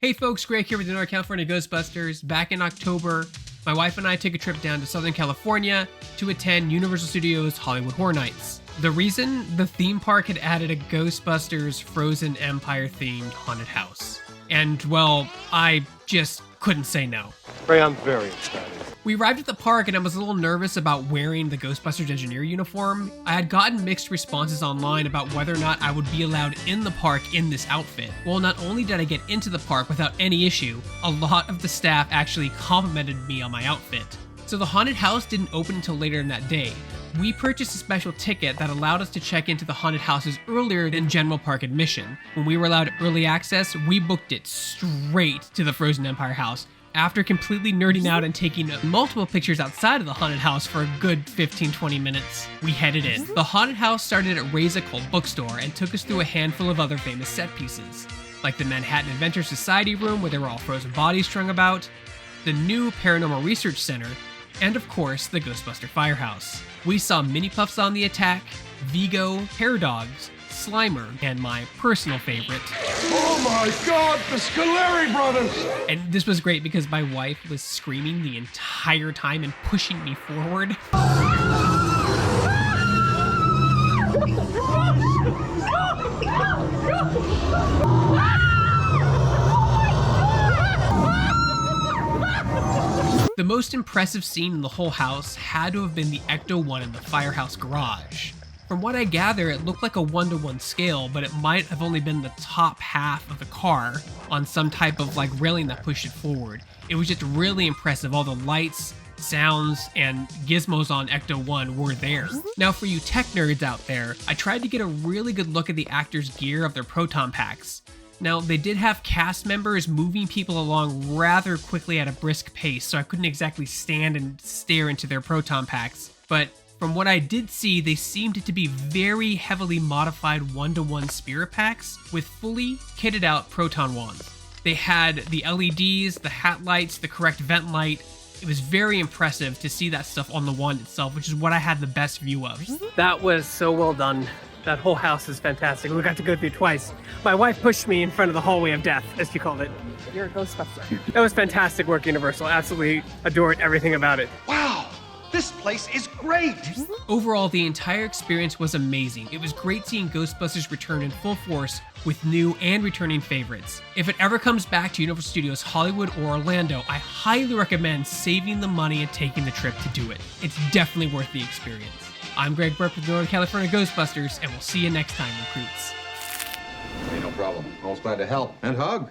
Hey folks, Greg here with the NorCal for Ghostbusters. Back in October, my wife and I took a trip down to Southern California to attend Universal Studios Hollywood Horror Nights. The reason? The theme park had added a Ghostbusters Frozen Empire-themed haunted house. And, well, I just couldn't say no. Ray, I'm very excited. We arrived at the park and I was a little nervous about wearing the Ghostbusters engineer uniform. I had gotten mixed responses online about whether or not I would be allowed in the park in this outfit. Well, not only did I get into the park without any issue, a lot of the staff actually complimented me on my outfit. So the haunted house didn't open until later in that day. We purchased a special ticket that allowed us to check into the haunted houses earlier than general park admission. When we were allowed early access, we booked it straight to the Frozen Empire house. After completely nerding out and taking multiple pictures outside of the haunted house for a good 15-20 minutes, we headed in. The haunted house started at Ray's Occult Bookstore and took us through a handful of other famous set pieces, like the Manhattan Adventure Society room where there were all frozen bodies strung about, the new Paranormal Research Center, and of course, the Ghostbuster Firehouse. We saw Mini-Puffs on the attack, Vigo, Hair Dogs, Slimer, and my personal favorite. Oh my god, the Scaleri brothers! And this was great because my wife was screaming the entire time and pushing me forward. The most impressive scene in the whole house had to have been the Ecto-1 in the firehouse garage. From what I gather, it looked like a 1-to-1 scale, but it might have only been the top half of the car on some type of railing that pushed it forward. It was just really impressive. All the lights, sounds, and gizmos on Ecto-1 were there. Now for you tech nerds out there, I tried to get a really good look at the actors' gear of their proton packs. Now, they did have cast members moving people along rather quickly at a brisk pace, so I couldn't exactly stand and stare into their proton packs, but from what I did see, they seemed to be very heavily modified 1-to-1 spirit packs with fully kitted out proton wands. They had the LEDs, the hat lights, the correct vent light. It was very impressive to see that stuff on the wand itself, which is what I had the best view of. That was so well done. That whole house is fantastic. We got to go through twice. My wife pushed me in front of the hallway of death, as she called it. You're a Ghostbuster. That was fantastic work, Universal. Absolutely adored everything about it. Wow, this place is great! Overall, the entire experience was amazing. It was great seeing Ghostbusters return in full force with new and returning favorites. If it ever comes back to Universal Studios Hollywood or Orlando, I highly recommend saving the money and taking the trip to do it. It's definitely worth the experience. I'm Greg Vert with Northern California Ghostbusters, and we'll see you next time, recruits. Hey, no problem. Always glad to help and hug.